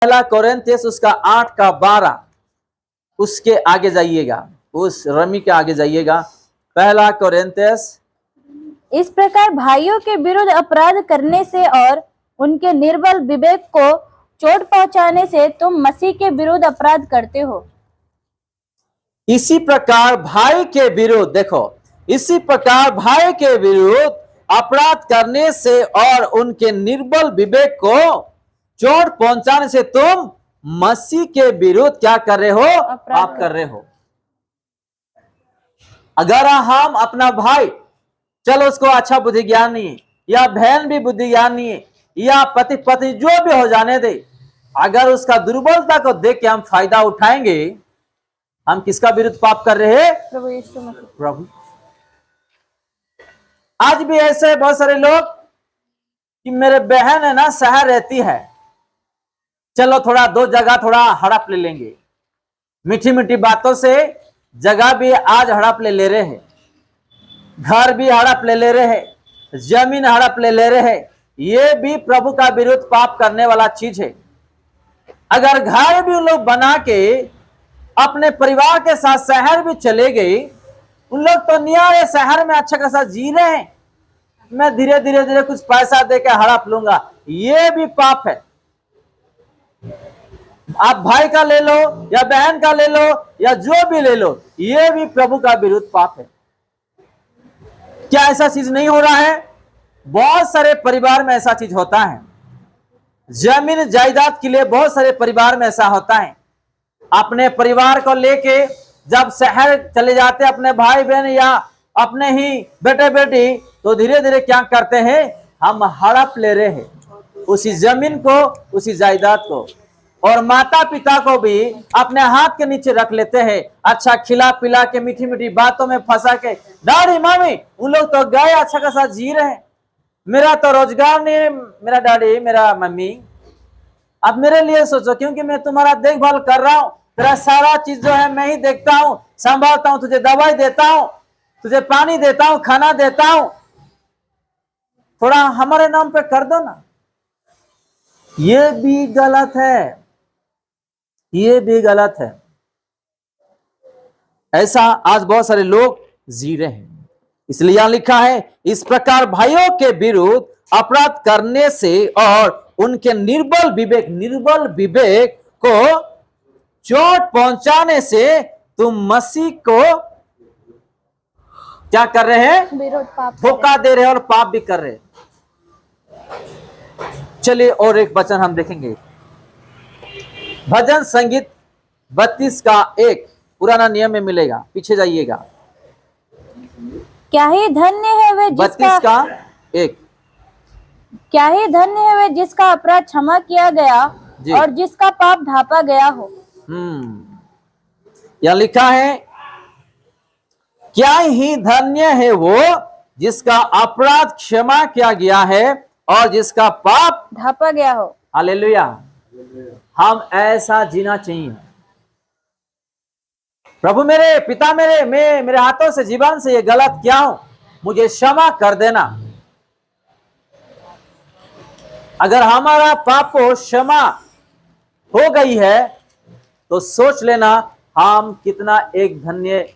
पहला कोरिन्थियस उसका 8 का 12, उसके आगे जाइएगा, उस रमी के आगे जाइएगा। पहला कोरिन्थियस। इस प्रकार भाइयों के विरुद्ध अपराध करने से और उनके निर्बल विवेक को चोट पहुंचाने से तुम मसीह के विरुद्ध अपराध करते हो। इसी प्रकार भाई के विरुद्ध, देखो, इसी प्रकार भाई के विरुद्ध अपराध करने से और उनके निर्बल विवेक को चोट पहुंचाने से तुम मसीह के विरुद्ध क्या कर रहे हो? आप कर रहे हो। अगर हम अपना भाई, चलो उसको अच्छा बुद्धि ज्ञान नहीं है, या बहन भी बुद्धि ज्ञान नहीं है, या पति पत्नी जो भी हो जाने दे, अगर उसका दुर्बलता को देख के हम फायदा उठाएंगे, हम किसका विरुद्ध पाप कर रहे हैं? प्रभु यीशु मसीह। प्रभु। आज भी ऐसे बहुत सारे लोग कि मेरे बहन है ना, शहर रहती है, चलो थोड़ा दो जगह थोड़ा हड़प ले लेंगे, मीठी मीठी बातों से जगह भी आज हड़प ले रहे हैं, घर भी हड़प ले रहे हैं, जमीन हड़प ले रहे हैं। ये भी प्रभु का विरुद्ध पाप करने वाला चीज है। अगर घर भी उन लोग बना के अपने परिवार के साथ शहर भी चले गए, उन लोग तो नियारे शहर में अच्छा खासा जी रहे हैं, मैं धीरे धीरे कुछ पैसा देकर हड़प लूंगा, ये भी पाप है। आप भाई का ले लो या बहन का ले लो या जो भी ले लो, ये भी प्रभु का विरुद्ध पाप है। क्या ऐसा चीज नहीं हो रहा है? बहुत सारे परिवार में ऐसा चीज होता है। जमीन जायदाद के लिए बहुत सारे परिवार में ऐसा होता है। अपने परिवार को लेके जब शहर चले जाते अपने भाई बहन या अपने ही बेटे बेटी, तो धीरे धीरे क्या करते हैं? हम हड़प ले रहे हैं उसी जमीन को, उसी जायदाद को, और माता पिता को भी अपने हाथ के नीचे रख लेते हैं। अच्छा खिला पिला के मीठी मीठी बातों में फंसा के, डैडी मम्मी उन लोग तो गए अच्छा खासा जी रहे हैं, मेरा तो रोजगार नहीं है, मेरा डैडी मेरा मम्मी, अब मेरे लिए सोचो, क्योंकि मैं तुम्हारा देखभाल कर रहा हूं, तेरा सारा चीज जो है मैं ही देखता हूं, संभालता हूं, तुझे दवाई देता हूं, तुझे पानी देता हूं, खाना देता हूं, थोड़ा हमारे नाम पे कर दो ना। ये भी गलत है, ये भी गलत है। ऐसा आज बहुत सारे लोग जी रहे हैं। इसलिए यहां लिखा है, इस प्रकार भाइयों के विरुद्ध अपराध करने से और उनके निर्बल विवेक को चोट पहुंचाने से तुम मसीह को क्या कर रहे हैं? विरोध पाप धोखा दे रहे हैं और पाप भी कर रहे हैं। चलिए और एक वचन हम देखेंगे, भजन संगीत 32 का 1, पुराना नियम में मिलेगा, पीछे जाइएगा। क्या ही धन्य है वे 32 का 1। क्या ही धन्य है वे जिसका अपराध क्षमा किया गया और जिसका पाप ढांपा गया हो। यह लिखा है, क्या ही धन्य है वो जिसका अपराध क्षमा किया गया है और जिसका पाप ढांपा गया हो। हालेलुया। हम ऐसा जीना चाहिए। प्रभु मेरे पिता मेरे हाथों से जीवन से ये गलत किया हूं, मुझे क्षमा कर देना। अगर हमारा पाप क्षमा हो गई है तो सोच लेना हम कितना एक धन्य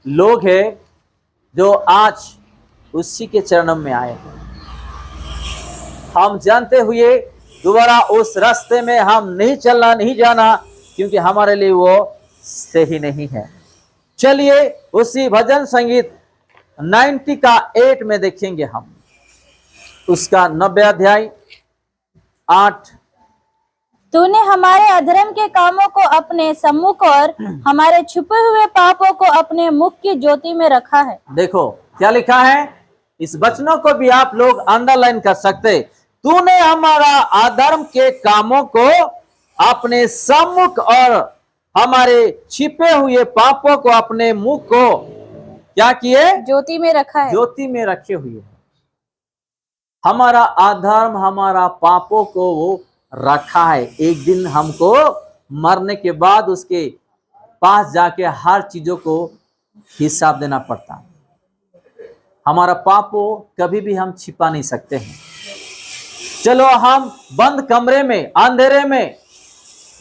लोग हैं जो आज उसी के चरणों में आए हैं। हम जानते हुए दोबारा उस रास्ते में हम नहीं चलना, नहीं जाना, क्योंकि हमारे लिए वो सही नहीं है। चलिए उसी भजन संगीत 90 का 8 में देखेंगे हम, उसका 90 अध्याय 8। तूने हमारे अधर्म के कामों को अपने सम्मुख और हमारे छुपे हुए पापों को अपने मुख की ज्योति में रखा है। देखो क्या लिखा है, इस वचनों को भी आप लोग अंडरलाइन कर सकते। तूने हमारा अधर्म के कामों को अपने सम्मुख और हमारे छिपे हुए पापों को अपने मुख को क्या किए? ज्योति में रखा है। ज्योति में रखे हुए है। हमारा अधर्म, हमारा पापों को वो रखा है। एक दिन हमको मरने के बाद उसके पास जाके हर चीजों को हिसाब देना पड़ता है। हमारा पापों कभी भी हम छिपा नहीं सकते हैं। चलो हम बंद कमरे में अंधेरे में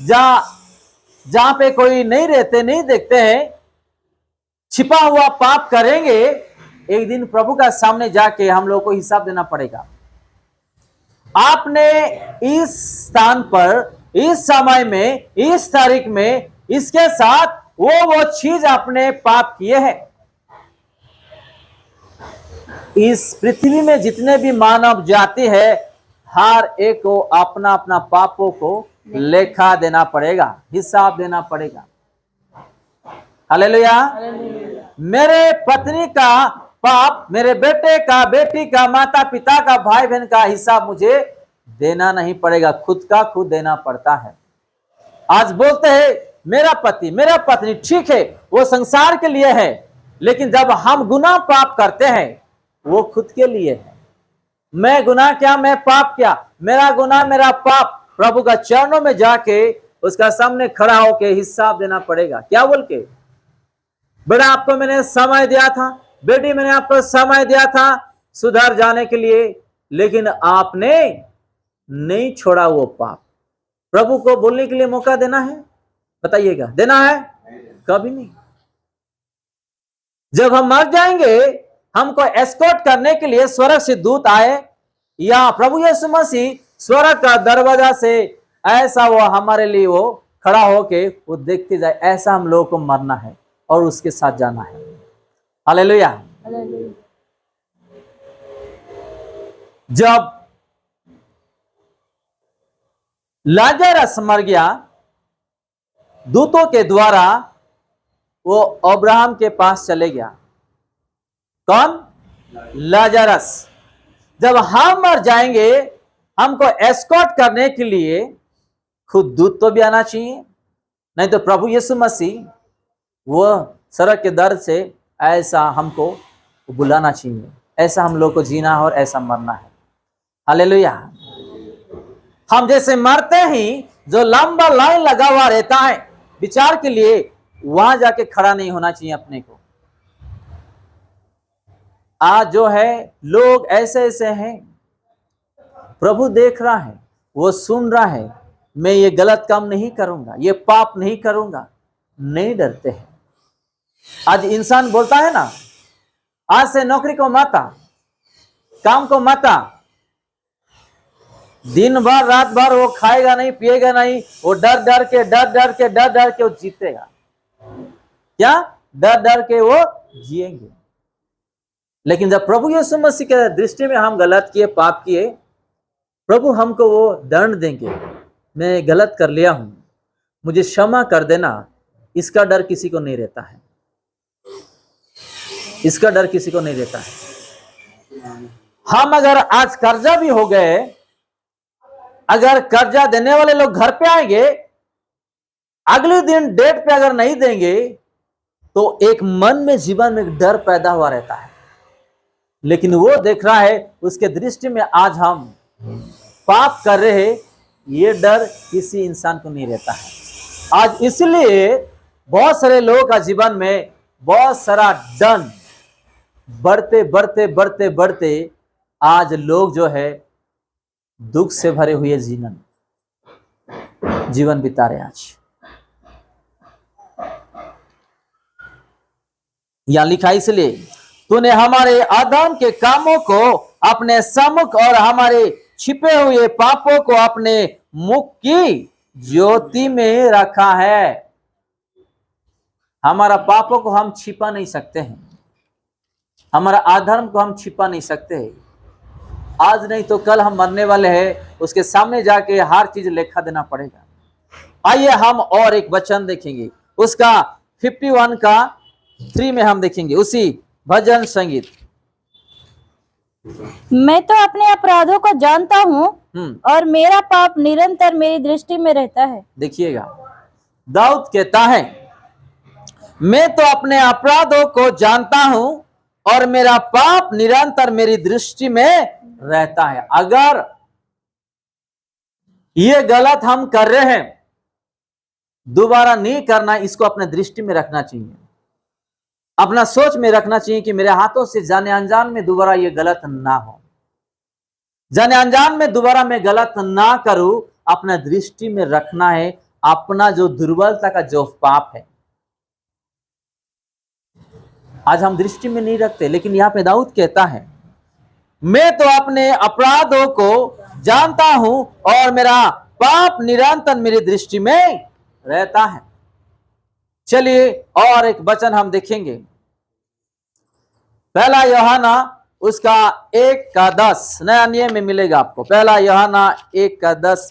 जहां पे कोई नहीं रहते, नहीं देखते हैं, छिपा हुआ पाप करेंगे, एक दिन प्रभु का सामने जाके हम लोग को हिसाब देना पड़ेगा। आपने इस स्थान पर, इस समय में, इस तारीख में इसके साथ वो चीज आपने पाप किए हैं। इस पृथ्वी में जितने भी मानव जाति है, हर एक को अपना अपना पापों को लेखा देना पड़ेगा, हिसाब देना पड़ेगा। हालेलुया। मेरे पत्नी का पाप, मेरे बेटे का, बेटी का, माता पिता का, भाई बहन का हिसाब मुझे देना नहीं पड़ेगा, खुद का खुद देना पड़ता है। आज बोलते हैं मेरा पति, मेरा पत्नी, ठीक है वो संसार के लिए है, लेकिन जब हम गुनाह पाप करते हैं वो खुद के लिए है। मैं गुनाह क्या, मैं पाप क्या, मेरा गुनाह मेरा पाप प्रभु का चरणों में जाके उसका सामने खड़ा होके हिसाब देना पड़ेगा। क्या बोल के, बेटा आपको मैंने समय दिया था, बेटी मैंने आपको समय दिया था सुधर जाने के लिए, लेकिन आपने नहीं छोड़ा वो पाप। प्रभु को बोलने के लिए मौका देना है? बताइएगा, देना है? कभी नहीं। जब हम मर जाएंगे, हमको एस्कॉर्ट करने के लिए स्वर्ग से दूत आए, या प्रभु यीशु मसीह स्वर्ग का दरवाजा से ऐसा वो हमारे लिए वो खड़ा होके वो देखते जाए, ऐसा हम लोगों को मरना है और उसके साथ जाना है। हालेलुया। जब लाजरस मर गया, दूतों के द्वारा वो अब्राहम के पास चले गया। कौन? लाजरस। जब हम मर जाएंगे, हमको एस्कॉर्ट करने के लिए खुद दूत तो भी आना चाहिए, नहीं तो प्रभु यीशु मसीह वो सड़क के दर से ऐसा हमको बुलाना चाहिए। ऐसा हम लोग को जीना है और ऐसा मरना है। हालेलुया। हम जैसे मरते ही जो लंबा लाइन लगा हुआ रहता है विचार के लिए, वहां जाके खड़ा नहीं होना चाहिए अपने को। आज जो है लोग ऐसे ऐसे हैं, प्रभु देख रहा है, वो सुन रहा है, मैं ये गलत काम नहीं करूंगा, ये पाप नहीं करूंगा, नहीं डरते हैं। आज इंसान बोलता है ना, आज से नौकरी को माता, काम को माता, दिन भर रात भर वो खाएगा नहीं, पिएगा नहीं, वो डर डर के वो जीतेगा। क्या? डर डर के वो जिएंगे। लेकिन जब प्रभु यीशु मसीह के दृष्टि में हम गलत किए, पाप किए, प्रभु हमको वो दंड देंगे, मैं गलत कर लिया हूं, मुझे क्षमा कर देना, इसका डर किसी को नहीं रहता है। इसका डर किसी को नहीं रहता है। हम अगर आज कर्जा भी हो गए, अगर कर्जा देने वाले लोग घर पे आएंगे, अगले दिन डेट पे अगर नहीं देंगे, तो एक मन में, जीवन में डर पैदा हुआ रहता है। लेकिन वो देख रहा है, उसके दृष्टि में आज हम पाप कर रहे हैं, ये डर किसी इंसान को नहीं रहता है। आज इसलिए बहुत सारे लोगों का जीवन में बहुत सारा डर बढ़ते बढ़ते बढ़ते बढ़ते आज लोग जो है दुख से भरे हुए जीवन बिता रहे। आज यहां लिखा, इसलिए तूने हमारे अधर्म के कामों को अपने सम्मुख और हमारे छिपे हुए पापों को अपने मुख की ज्योति में रखा है। हमारा पापों को हम छिपा नहीं सकते हैं, हमारा अधर्म को हम छिपा नहीं सकते हैं। आज नहीं तो कल हम मरने वाले हैं, उसके सामने जाके हर चीज लेखा देना पड़ेगा। आइए हम और एक वचन देखेंगे, उसका 51 का 3 में हम देखेंगे, उसी भजन संगीत। मैं तो अपने अपराधों को जानता हूँ और मेरा पाप निरंतर मेरी दृष्टि में रहता है। देखिएगा, दाऊद कहता है, मैं तो अपने अपराधों को जानता हूं और मेरा पाप निरंतर मेरी दृष्टि में रहता है। अगर ये गलत हम कर रहे हैं, दोबारा नहीं करना, इसको अपने दृष्टि में रखना चाहिए, अपना सोच में रखना चाहिए कि मेरे हाथों से जाने अनजान में दोबारा ये गलत ना हो, जाने अनजान में दोबारा मैं गलत ना करूं, अपना दृष्टि में रखना है अपना जो दुर्बलता का जो पाप है, आज हम दृष्टि में नहीं रखते, लेकिन यहाँ पे दाऊद कहता है, मैं तो अपने अपराधों को जानता हूं और मेरा पाप निरंतर मेरी दृष्टि में रहता है। चलिए और एक वचन हम देखेंगे, पहला यूहन्ना उसका 1:10 नया नियम में मिलेगा आपको। पहला यूहन्ना 1:10,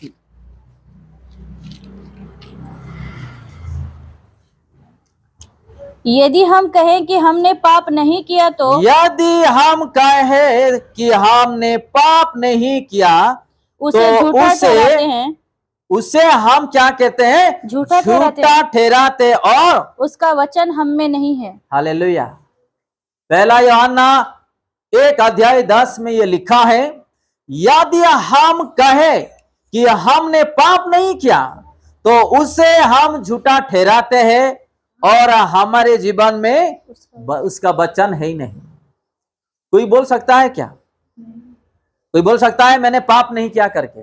यदि हम कहें कि हमने पाप नहीं किया तो यदि हम कहें कि हमने पाप नहीं किया उसे तो झूठा ठहराते हैं, उसे हम क्या कहते हैं? झूठा ठहराते झूठा ठहराते और उसका वचन हम में नहीं है। हालेलुया। पहला यूहन्ना 1:10 में ये लिखा है, यदि हम कहें कि हमने पाप नहीं किया तो उसे हम झूठा ठहराते हैं और हमारे जीवन में उसका वचन है ही नहीं। कोई बोल सकता है क्या? कोई बोल सकता है मैंने पाप नहीं किया करके?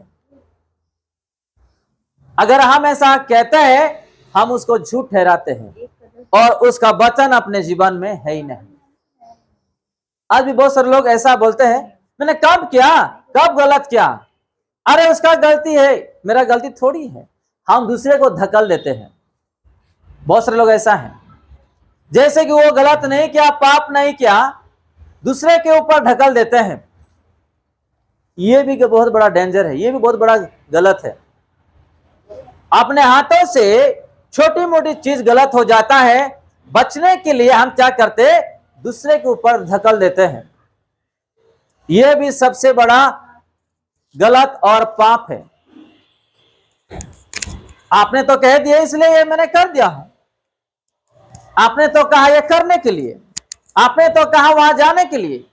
अगर हम ऐसा कहते हैं, हम उसको झूठ ठहराते हैं और उसका वचन अपने जीवन में है ही नहीं। आज भी बहुत सारे लोग ऐसा बोलते हैं, मैंने कब किया, कब गलत किया, अरे उसका गलती है, मेरा गलती थोड़ी है। हम दूसरे को धक्कल देते हैं। बहुत सारे लोग ऐसा हैं, जैसे कि वो गलत नहीं किया, पाप नहीं किया, दूसरे के ऊपर ढकल देते हैं। ये भी बहुत बड़ा डेंजर है, ये भी बहुत बड़ा गलत है। अपने हाथों से छोटी मोटी चीज गलत हो जाता है, बचने के लिए हम क्या करते, दूसरे के ऊपर धकल देते हैं। यह भी सबसे बड़ा गलत और पाप है। आपने तो कह दिया इसलिए ये मैंने कर दिया हूं, आपने तो कहा ये करने के लिए, आपने तो कहा वहां जाने के लिए,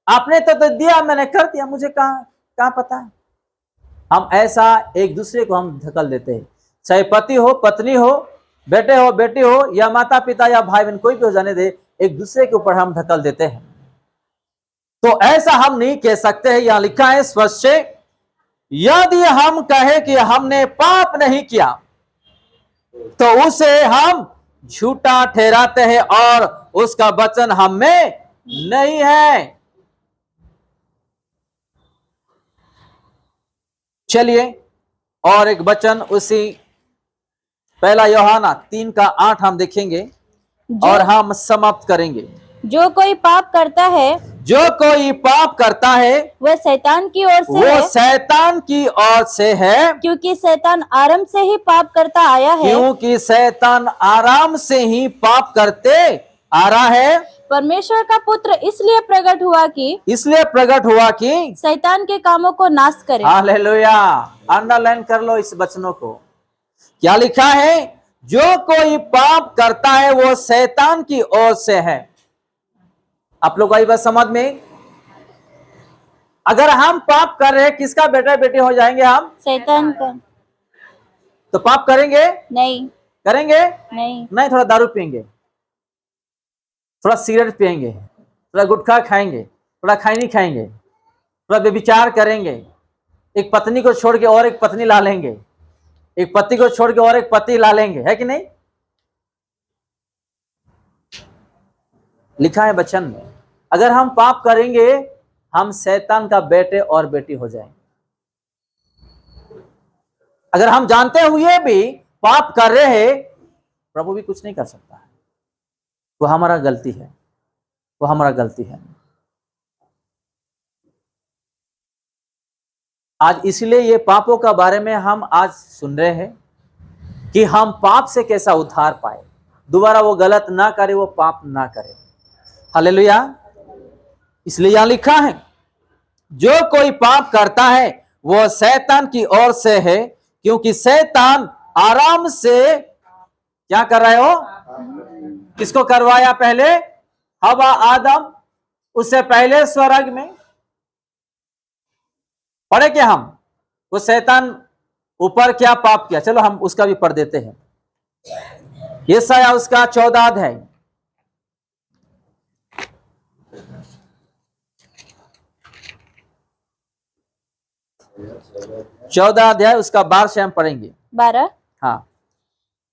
आपने तो दिया, मैंने कर दिया, मुझे कहां पता है। हम ऐसा एक दूसरे को हम धकल देते हैं, चाहे पति हो, पत्नी हो, बेटे हो, बेटी हो, या माता पिता या भाई बहन, कोई भी हो जाने दे, एक दूसरे के ऊपर हम धकल देते हैं। तो ऐसा हम नहीं कह सकते हैं। यहां लिखा है स्पष्ट से, यदि हम कहें कि हमने पाप नहीं किया तो उसे हम झूठा ठहराते हैं और उसका वचन हम में नहीं है। चलिए और एक वचन उसी पहला यूहन्ना 3:8 हम देखेंगे और हम समाप्त करेंगे। जो कोई पाप करता है, जो कोई पाप करता है वह शैतान की ओर से वो है, शैतान की ओर से है, क्योंकि शैतान आरंभ से ही पाप करता आया है। क्योंकि शैतान आराम से ही पाप करते आ रहा है। परमेश्वर का पुत्र इसलिए प्रकट हुआ कि शैतान के कामों को नाश करे। हालेलुया। अंडरलाइन कर लो इस वचनों को। क्या लिखा है? जो कोई पाप करता है वो शैतान की ओर से है। आप लोग आई बात समझ में? अगर हम पाप कर रहे हैं, किसका बेटा बेटी हो जाएंगे हम? शैतान का। तो पाप करेंगे? नहीं करेंगे नहीं नहीं। थोड़ा दारू पियेंगे, थोड़ा सिगरेट पियेंगे, थोड़ा गुटखा खाएंगे, थोड़ा खैनी खाएंगे, थोड़ा व्यभिचार करेंगे, एक पत्नी को छोड़ के और एक पत्नी ला लेंगे, एक पति को छोड़ के और एक पति ला लेंगे, है कि नहीं? लिखा है वचन में, अगर हम पाप करेंगे हम शैतान का बेटे और बेटी हो जाएंगे। अगर हम जानते हुए भी पाप कर रहे हैं, प्रभु भी कुछ नहीं कर सकता है। वो हमारा गलती है, वो हमारा गलती है। आज इसलिए ये पापों का बारे में हम आज सुन रहे हैं कि हम पाप से कैसा उद्धार पाए, दोबारा वो गलत ना करे, वो पाप ना करे। हालेलुया। इसलिए यहां लिखा है, जो कोई पाप करता है वो शैतान की ओर से है, क्योंकि शैतान आराम से क्या कर रहे हो? किसको करवाया पहले? हवा, आदम, उससे पहले स्वर्ग में पढ़े क्या हम? वो शैतान ऊपर क्या पाप किया, चलो हम उसका भी पढ़ देते हैं। यशायाह उसका 14 अध्याय, 14 अध्याय उसका 12 से हम पढ़ेंगे। 12। हाँ,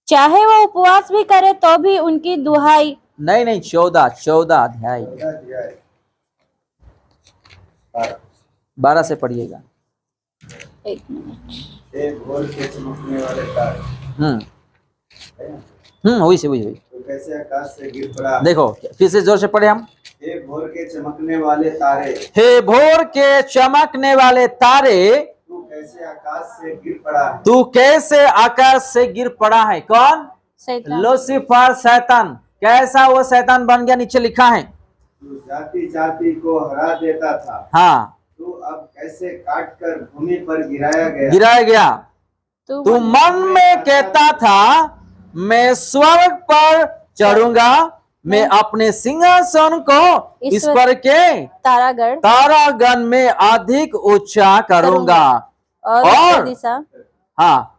चाहे वह उपवास भी करे तो भी उनकी दुहाई। नहीं, 14 अध्याय 12 से पढ़िएगा। एक मिनट। हे भोर के चमकने वाले तारे, वही तो कैसे आकाश से गिर पड़ा। देखो फिर से जोर से पढ़े हम। हे भोर के चमकने वाले तारे, हे भोर के चमकने वाले तारे, तू कैसे आकाश से गिर पड़ा है। तू कैसे आकाश से गिर पड़ा है। कौन? शैतान। लूसीफर, शैतान। कैसा वो शैतान बन गया, नीचे लिखा है। तू जाति जाति को हरा देता था, हाँ, तू अब कैसे काट कर भूमि पर गिराया गया। तू मन में कहता था मैं स्वर्ग पर चढ़ूंगा, मैं अपने सिंहासन को ईश्वर के तारागण में अधिक ऊंचा करूंगा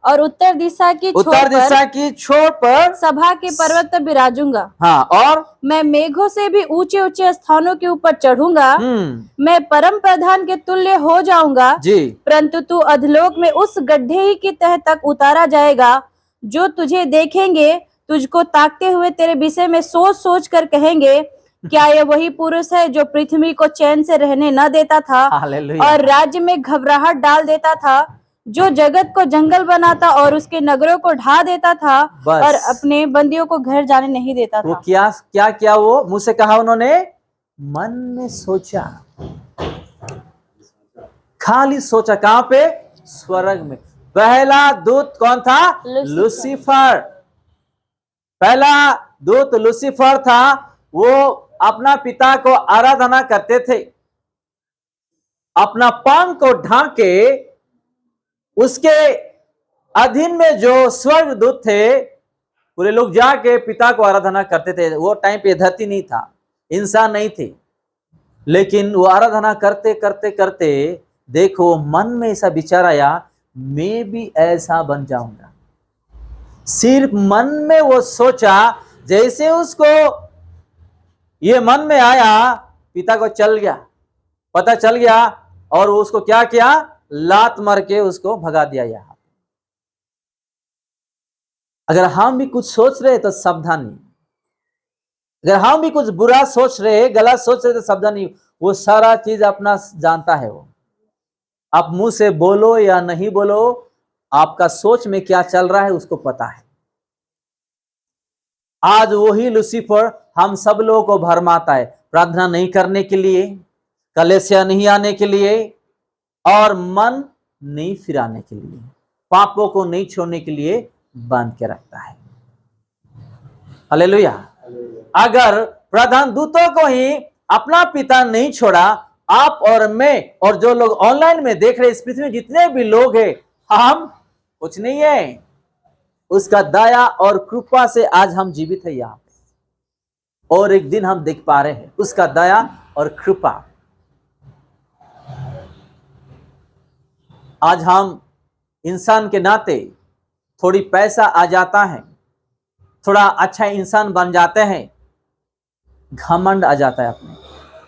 और उत्तर दिशा की छोर पर सभा के पर्वत पर बिराजूंगा। हाँ, और मैं मेघों से भी ऊंचे ऊंचे स्थानों के ऊपर चढ़ूंगा। मैं परम प्रधान के तुल्य हो जाऊंगा जी। परंतु तू अधलोक में उस गड्ढे ही की तह तक उतारा जाएगा। जो तुझे देखेंगे तुझको ताकते हुए तेरे विषय में सोच सोच कर कहेंगे, क्या यह वही पुरुष है जो पृथ्वी को चैन से रहने न देता था और राज्य में घबराहट डाल देता था, जो जगत को जंगल बनाता और उसके नगरों को ढा देता था और अपने बंदियों को घर जाने नहीं देता था। वो क्या वो मुंह से कहा उन्होंने? मन में सोचा, खाली सोचा। कहां पे? स्वर्ग में। पहला दूत कौन था? लूसीफर। पहला दूत लूसीफर था। वो अपना पिता को आराधना करते थे, अपना पंख को ढांके उसके अधीन में जो स्वर्ग दूत थे पूरे लोग जाके पिता को आराधना करते थे। वो टाइम पे धरती नहीं था, इंसान नहीं थे, लेकिन वो आराधना करते करते करते देखो मन में ऐसा विचार आया, मैं भी ऐसा बन जाऊंगा। सिर्फ मन में वो सोचा, जैसे उसको ये मन में आया, पिता को चल गया, पता चल गया और उसको क्या किया? लात मार के उसको भगा दिया। यहां अगर हम भी कुछ सोच रहे तो सावधानी, अगर हम भी कुछ बुरा सोच रहे, गलत सोच रहे तो सावधानी। वो सारा चीज अपना जानता है। वो आप मुंह से बोलो या नहीं बोलो, आपका सोच में क्या चल रहा है उसको पता है। आज वही लूसीफर हम सब लोगों को भरमाता है, प्रार्थना नहीं करने के लिए, कलीसिया नहीं आने के लिए और मन नहीं फिराने के लिए, पापों को नहीं छोड़ने के लिए बांध के रखता है। हालेलुया। अगर प्रधान दूतों को ही अपना पिता नहीं छोड़ा, आप और मैं और जो लोग ऑनलाइन में देख रहे, इस पृथ्वी में जितने भी लोग हैं, हम कुछ नहीं है। उसका दया और कृपा से आज हम जीवित है यहाँ पे, और एक दिन हम देख पा रहे हैं उसका दया और कृपा। आज हम इंसान के नाते थोड़ी पैसा आ जाता है, थोड़ा अच्छा इंसान बन जाते हैं, घमंड आ जाता है अपने।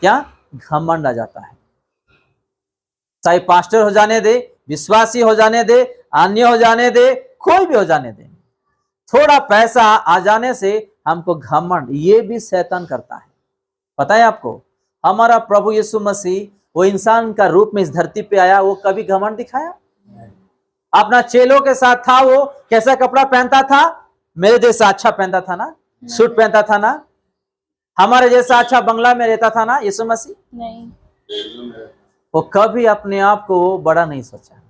क्या? घमंड आ जाता है। चाहे पास्टर हो जाने दे, विश्वासी हो जाने दे, अन्य हो जाने दे, कोई भी हो जाने दे, थोड़ा पैसा आ जाने से हमको घमंड, ये भी शैतान करता है। पता है आपको, हमारा प्रभु यीशु मसीह वो इंसान का रूप में इस धरती पे आया, वो कभी घमंड दिखाया? अपना चेलों के साथ था, वो कैसा कपड़ा पहनता था? मेरे जैसा अच्छा पहनता था ना, सूट पहनता था ना, हमारे जैसा अच्छा बंगला में रहता था ना यीशु मसीह? नहीं। वो कभी अपने आप को बड़ा नहीं सोचा।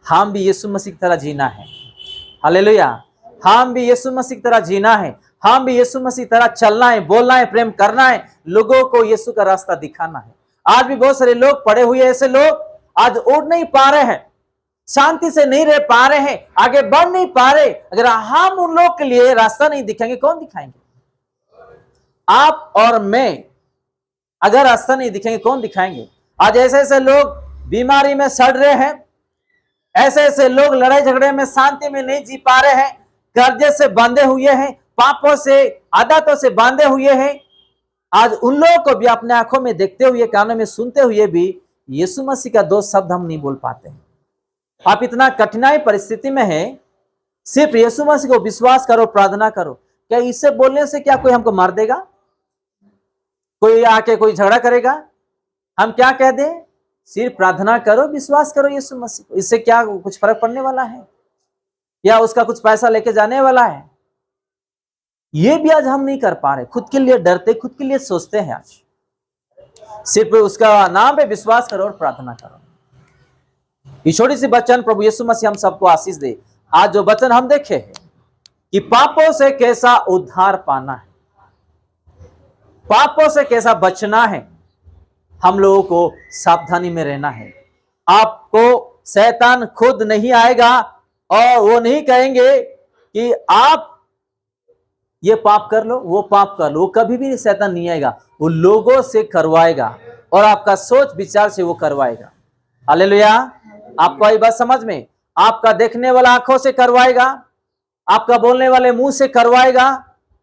हम भी यीशु मसीह की तरह जीना है। हालेलुया। हम भी यीशु मसीह की तरह जीना है, हम भी यीशु मसीह की तरह चलना है, बोलना है, प्रेम करना है, लोगों को यीशु का रास्ता दिखाना है। आज भी बहुत सारे लोग पड़े हुए, ऐसे लोग आज उठ नहीं पा रहे हैं, शांति से नहीं रह पा रहे हैं, आगे बढ़ नहीं पा रहे। अगर हम उन लोग के लिए रास्ता नहीं दिखाएंगे, कौन दिखाएंगे? आप और मैं अगर रास्ता नहीं दिखाएंगे, कौन दिखाएंगे? आज ऐसे ऐसे लोग बीमारी में सड़ रहे हैं, ऐसे ऐसे लोग लड़ाई झगड़े में शांति में नहीं जी पा रहे हैं, कर्जे से बांधे हुए हैं, पापों से, आदतों से बांधे हुए हैं। आज उन लोगों को भी अपने आंखों में देखते हुए, कानों में सुनते हुए भी यीशु मसीह का 2 शब्द हम नहीं बोल पाते हैं। आप इतना कठिनाई परिस्थिति में हैं, सिर्फ यीशु मसीह को विश्वास करो, प्रार्थना करो। क्या इससे बोलने से क्या कोई हमको मार देगा? कोई आके कोई झगड़ा करेगा? हम क्या कह दें? सिर्फ प्रार्थना करो, विश्वास करो यीशु मसीह को। इससे क्या कुछ फर्क पड़ने वाला है? या उसका कुछ पैसा लेके जाने वाला है? ये भी आज हम नहीं कर पा रहे, खुद के लिए डरते, खुद के लिए सोचते हैं। आज सिर्फ उसका नाम पे विश्वास करो और प्रार्थना करो। ये छोटी सी वचन प्रभु यीशु मसीह हम सबको आशीष दे। आज जो वचन हम देखे हैं कि पापों से कैसा उद्धार पाना है, पापों से कैसा बचना है, हम लोगों को सावधानी में रहना है। आपको शैतान खुद नहीं आएगा और वो नहीं कहेंगे कि आप ये पाप कर लो, वो पाप कर लो। वो कभी भी शैतान नहीं आएगा, वो लोगों से करवाएगा और आपका सोच विचार से वो करवाएगा। हालेलुया। आपको ये बात समझ में? आपका देखने वाला आंखों से करवाएगा, आपका बोलने वाले मुंह से करवाएगा,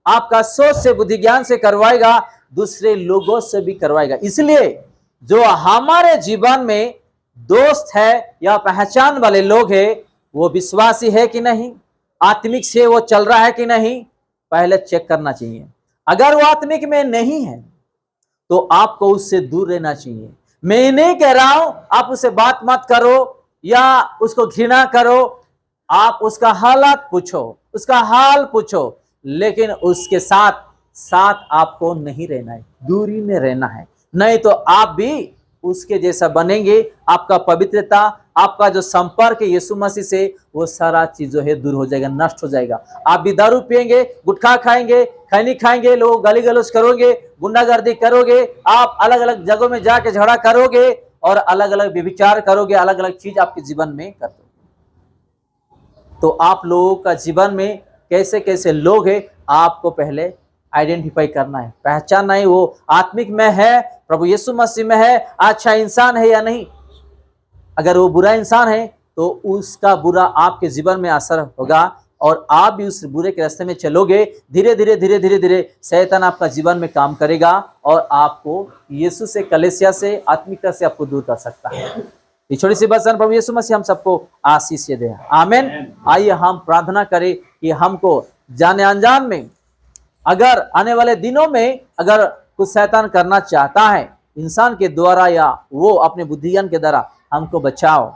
आपका सोच से, बुद्धि ज्ञान से करवाएगा, दूसरे लोगों से भी करवाएगा। इसलिए जो हमारे जीवन में दोस्त है या पहचान वाले लोग हैं, वो विश्वासी है कि नहीं, आत्मिक से वो चल रहा है कि नहीं, पहले चेक करना चाहिए। अगर वो आत्मिक में नहीं है तो आपको उससे दूर रहना चाहिए। मैं नहीं कह रहा हूं आप उससे बात मत करो या उसको घृणा करो, आप उसका हालात पूछो, उसका हाल पूछो, लेकिन उसके साथ साथ आपको नहीं रहना है, दूरी में रहना है। नहीं तो आप भी उसके जैसा बनेंगे। आपका पवित्रता, आपका जो संपर्क है यीशु मसीह से, वो सारा चीज जो है दूर हो जाएगा, नष्ट हो जाएगा। आप भी दारू पिएंगे, गुटखा खाएंगे, खैनी खाएंगे, लोग गाली गलौज करोगे, गुंडागर्दी करोगे, आप अलग अलग जगहों में जाके झगड़ा करोगे और अलग अलग व्यभिचार करोगे, अलग अलग चीज आपके जीवन में कर दोगे। तो आप लोगों का जीवन में कैसे कैसे लोग हैं, आपको पहले आइडेंटिफाई करना है, पहचानना है। वो आत्मिक में है, प्रभु यीशु मसीह में है, अच्छा इंसान है या नहीं। अगर वो बुरा इंसान है तो उसका बुरा आपके जीवन में असर होगा और आप भी उस बुरे के रास्ते में चलोगे। धीरे धीरे धीरे धीरे धीरे शैतान आपका जीवन में काम करेगा और आपको यीशु से, कलीसिया से, आत्मिकता से आपको दूर कर सकता है। ये छोटी सी वचन प्रभु यीशु मसीह हम सबको आशीष दे। आमीन। आइए हम प्रार्थना करें कि हमको जाने अनजान में, अगर आने वाले दिनों में अगर कुछ शैतान करना चाहता है इंसान के द्वारा या वो अपने बुद्धिज्ञान के द्वारा, हमको बचाओ।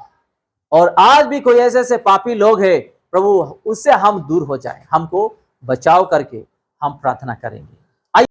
और आज भी कोई ऐसे ऐसे पापी लोग हैं प्रभु, उससे हम दूर हो जाएं, हमको बचाव करके हम प्रार्थना करेंगे।